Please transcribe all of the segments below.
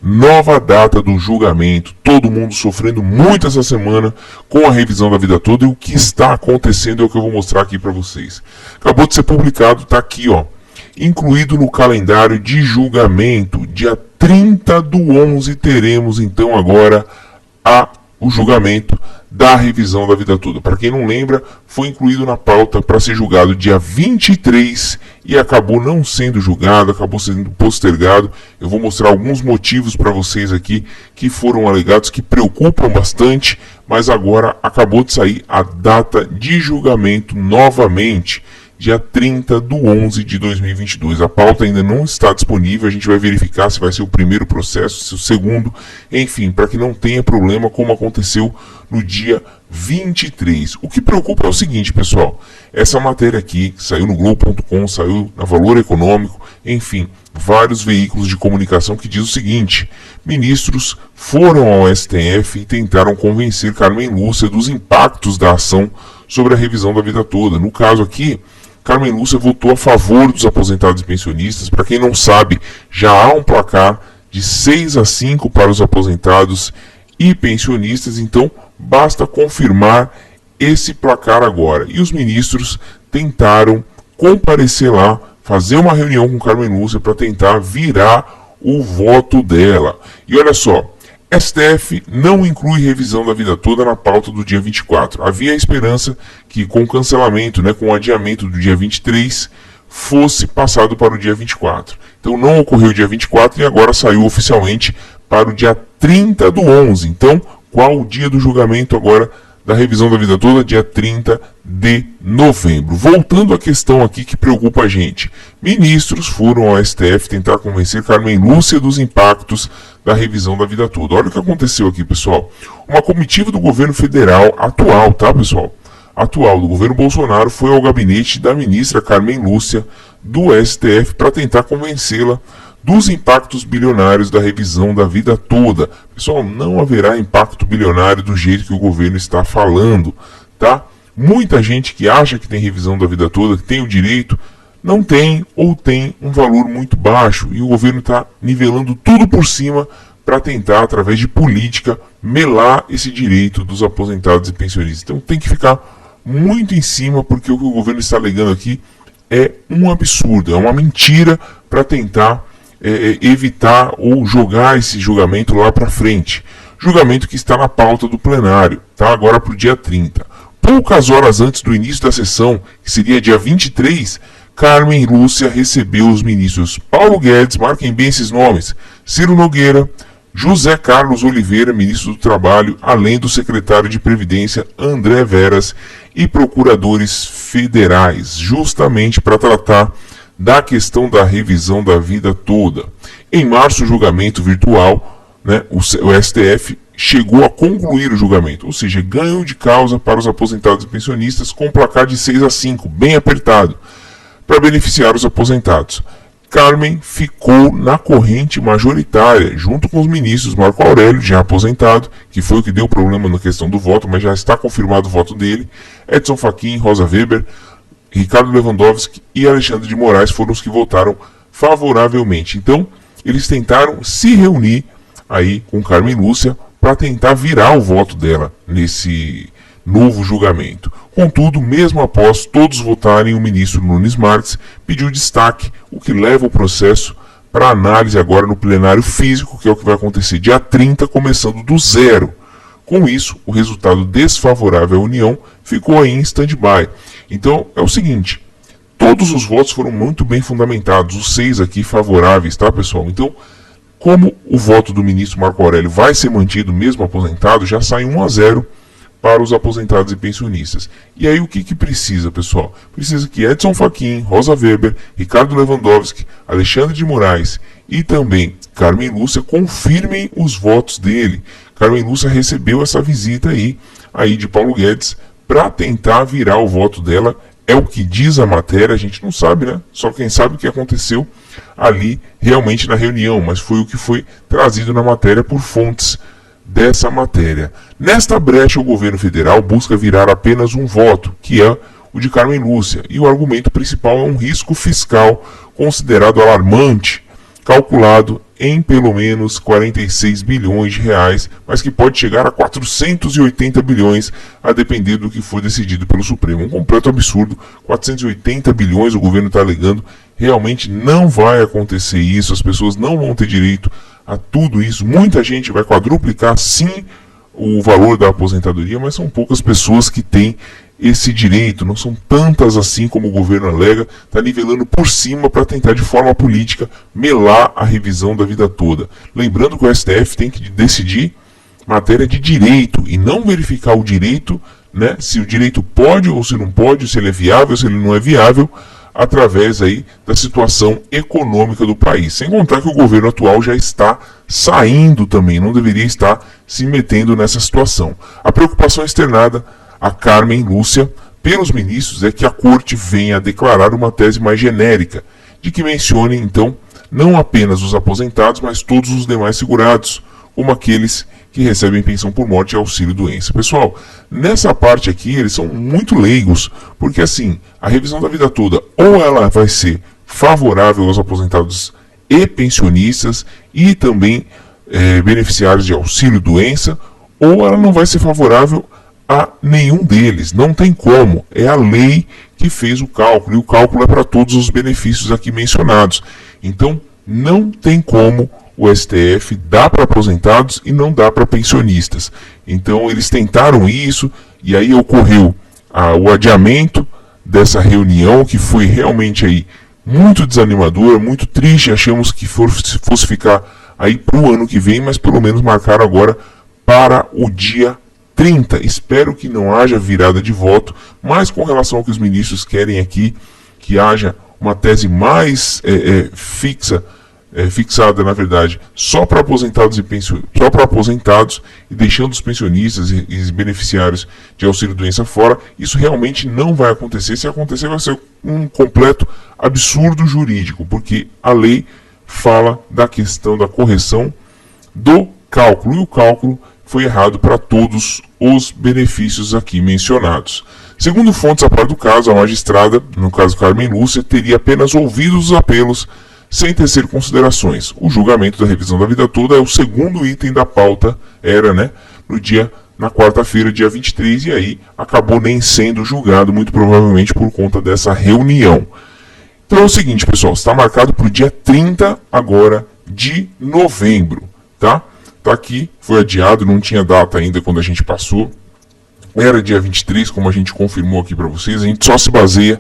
nova data do julgamento, todo mundo sofrendo muito essa semana com a revisão da vida toda, e o que está acontecendo é o que eu vou mostrar aqui para vocês. Acabou de ser publicado, tá aqui, ó, incluído no calendário de julgamento, dia 30/11 teremos então agora o julgamento da revisão da vida toda. Para quem não lembra, foi incluído na pauta para ser julgado dia 23 e acabou não sendo julgado, acabou sendo postergado. Eu vou mostrar alguns motivos para vocês aqui que foram alegados, que preocupam bastante, mas agora acabou de sair a data de julgamento novamente, dia 30/11 de 2022. A pauta ainda não está disponível, a gente vai verificar se vai ser o primeiro processo, se o segundo, enfim, para que não tenha problema como aconteceu no dia 23. O que preocupa é o seguinte, pessoal, essa matéria aqui, que saiu no Globo.com, saiu na Valor Econômico, enfim, vários veículos de comunicação que diz o seguinte: ministros foram ao STF e tentaram convencer Carmen Lúcia dos impactos da ação sobre a revisão da vida toda. No caso aqui, Carmen Lúcia votou a favor dos aposentados e pensionistas. Para quem não sabe, já há um placar de 6-5 para os aposentados e pensionistas, então basta confirmar esse placar agora. E os ministros tentaram comparecer lá, fazer uma reunião com Carmen Lúcia para tentar virar o voto dela. E olha só, STF não inclui revisão da vida toda na pauta do dia 24. Havia a esperança que com o cancelamento, com o adiamento do dia 23, fosse passado para o dia 24. Então não ocorreu o dia 24 e agora saiu oficialmente para o dia 30/11. Então, qual o dia do julgamento agora da revisão da vida toda? Dia 30 de novembro. Voltando à questão aqui que preocupa a gente. Ministros foram ao STF tentar convencer Carmen Lúcia dos impactos da revisão da vida toda. Olha o que aconteceu aqui, pessoal. Uma comitiva do governo federal atual, tá, pessoal? Atual, do governo Bolsonaro, foi ao gabinete da ministra Carmen Lúcia do STF para tentar convencê-la dos impactos bilionários da revisão da vida toda. Pessoal, não haverá impacto bilionário do jeito que o governo está falando, tá? Muita gente que acha que tem revisão da vida toda, que tem o direito, não tem ou tem um valor muito baixo. E o governo está nivelando tudo por cima para tentar, através de política, melar esse direito dos aposentados e pensionistas. Então tem que ficar muito em cima, porque o que o governo está alegando aqui é um absurdo, é uma mentira para tentar evitar ou jogar esse julgamento lá para frente. Julgamento que está na pauta do plenário, tá? Agora para o dia 30. Poucas horas antes do início da sessão, que seria dia 23, Carmen Lúcia recebeu os ministros Paulo Guedes, marquem bem esses nomes, Ciro Nogueira, José Carlos Oliveira, ministro do Trabalho, além do secretário de Previdência André Veras e procuradores federais, justamente para tratar da questão da revisão da vida toda. Em março, o julgamento virtual, o STF chegou a concluir o julgamento, ou seja, ganho de causa para os aposentados e pensionistas com placar de 6-5, bem apertado, para beneficiar os aposentados. Carmen ficou na corrente majoritária, junto com os ministros Marco Aurélio, já aposentado, que foi o que deu problema na questão do voto, mas já está confirmado o voto dele, Edson Fachin, Rosa Weber, Ricardo Lewandowski e Alexandre de Moraes foram os que votaram favoravelmente. Então, eles tentaram se reunir aí com Carmen Lúcia para tentar virar o voto dela nesse novo julgamento. Contudo, mesmo após todos votarem, o ministro Nunes Marques pediu destaque, o que leva o processo para análise agora no plenário físico, que é o que vai acontecer dia 30, começando do zero. Com isso, o resultado desfavorável à União ficou aí em stand-by. Então, é o seguinte, todos os votos foram muito bem fundamentados, os 6 aqui favoráveis, tá, pessoal? Então, como o voto do ministro Marco Aurélio vai ser mantido mesmo aposentado, já sai 1-0 para os aposentados e pensionistas. E aí o que precisa, pessoal? Precisa que Edson Fachin, Rosa Weber, Ricardo Lewandowski, Alexandre de Moraes e também Carmen Lúcia confirmem os votos dele. Carmen Lúcia recebeu essa visita aí de Paulo Guedes para tentar virar o voto dela. É o que diz a matéria, a gente não sabe, né? Só quem sabe o que aconteceu ali realmente na reunião, mas foi o que foi trazido na matéria por fontes dessa matéria. Nesta brecha, o governo federal busca virar apenas um voto, que é o de Carmen Lúcia, e o argumento principal é um risco fiscal considerado alarmante, calculado em pelo menos 46 bilhões de reais, mas que pode chegar a 480 bilhões, a depender do que for decidido pelo Supremo. Um completo absurdo, 480 bilhões o governo está alegando, realmente não vai acontecer isso, as pessoas não vão ter direito a tudo isso, muita gente vai quadruplicar sim o valor da aposentadoria, mas são poucas pessoas que têm esse direito, não são tantas assim como o governo alega, está nivelando por cima para tentar de forma política melar a revisão da vida toda. Lembrando que o STF tem que decidir matéria de direito e não verificar o direito, né, se o direito pode ou se não pode, se ele é viável, se ele não é viável, através aí da situação econômica do país. Sem contar que o governo atual já está saindo também, não deveria estar se metendo nessa situação. A preocupação externada a Carmen Lúcia pelos ministros é que a corte venha a declarar uma tese mais genérica, de que mencione então não apenas os aposentados, mas todos os demais segurados, como aqueles que recebem pensão por morte e auxílio-doença. Pessoal, nessa parte aqui eles são muito leigos, porque assim, a revisão da vida toda, ou ela vai ser favorável aos aposentados e pensionistas e também beneficiários de auxílio-doença, ou ela não vai ser favorável a nenhum deles. Não tem como, é a lei que fez o cálculo, e o cálculo é para todos os benefícios aqui mencionados. Então, não tem como o STF dá para aposentados e não dá para pensionistas. Então eles tentaram isso e aí ocorreu o adiamento dessa reunião, que foi realmente aí muito desanimador, muito triste. Achamos que fosse ficar aí para o ano que vem, mas pelo menos marcaram agora para o dia 30. Espero que não haja virada de voto, mas com relação ao que os ministros querem aqui, que haja uma tese mais fixada, na verdade, só para aposentados e deixando os pensionistas e beneficiários de auxílio-doença fora. Isso realmente não vai acontecer. Se acontecer, vai ser um completo absurdo jurídico, porque a lei fala da questão da correção do cálculo, e o cálculo foi errado para todos os benefícios aqui mencionados. Segundo fontes a par do caso, a magistrada, no caso Carmen Lúcia, teria apenas ouvido os apelos sem tecer considerações. O julgamento da revisão da vida toda é o segundo item da pauta, na quarta-feira, dia 23, e aí acabou nem sendo julgado, muito provavelmente por conta dessa reunião. Então é o seguinte, pessoal, está marcado para o dia 30 agora de novembro, tá? Tá aqui, foi adiado, não tinha data ainda quando a gente passou. Era dia 23, como a gente confirmou aqui para vocês. A gente só se baseia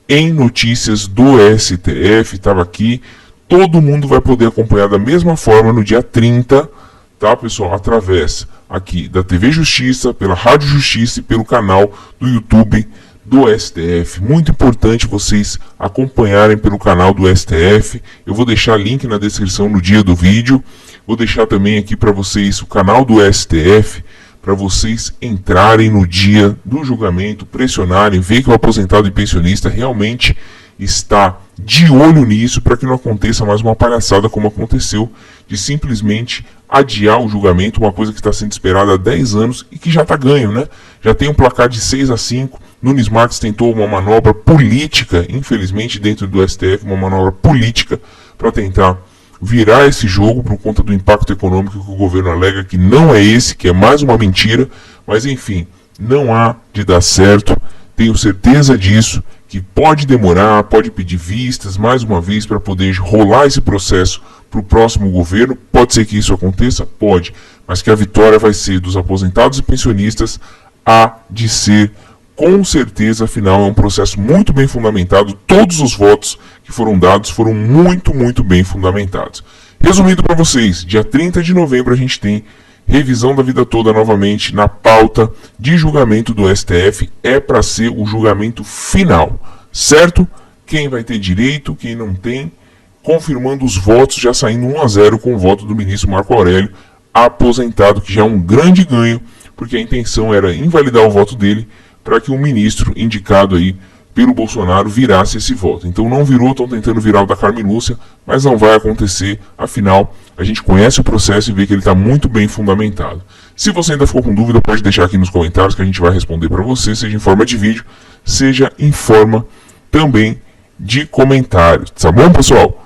em notícias do STF, estava aqui. Todo mundo vai poder acompanhar da mesma forma no dia 30, tá, pessoal? Através aqui da TV Justiça, pela Rádio Justiça e pelo canal do YouTube do STF. Muito importante vocês acompanharem pelo canal do STF. Eu vou deixar link na descrição no dia do vídeo. Vou deixar também aqui para vocês o canal do STF, para vocês entrarem no dia do julgamento, pressionarem, ver que o aposentado e pensionista realmente está de olho nisso, para que não aconteça mais uma palhaçada como aconteceu, de simplesmente adiar o julgamento, uma coisa que está sendo esperada há 10 anos e que já está ganho, né? Já tem um placar de 6-5, Nunes Marques tentou uma manobra política, infelizmente dentro do STF, uma manobra política para tentar virar esse jogo por conta do impacto econômico que o governo alega que não é esse, que é mais uma mentira, mas enfim, não há de dar certo, tenho certeza disso, que pode demorar, pode pedir vistas mais uma vez para poder rolar esse processo para o próximo governo. Pode ser que isso aconteça? Pode, mas que a vitória vai ser dos aposentados e pensionistas, há de ser com certeza. Afinal é um processo muito bem fundamentado, todos os votos que foram dados foram muito bem fundamentados. Resumindo para vocês, dia 30 de novembro a gente tem revisão da vida toda novamente na pauta de julgamento do STF, é para ser o julgamento final, certo? Quem vai ter direito, quem não tem, confirmando os votos, já saindo 1-0 com o voto do ministro Marco Aurélio, aposentado, que já é um grande ganho, porque a intenção era invalidar o voto dele para que um ministro indicado aí pelo Bolsonaro virasse esse voto. Então não virou, estão tentando virar o da Carmen Lúcia, mas não vai acontecer, afinal a gente conhece o processo e vê que ele está muito bem fundamentado. Se você ainda ficou com dúvida, pode deixar aqui nos comentários que a gente vai responder para você, seja em forma de vídeo, seja em forma também de comentários. Tá bom, pessoal?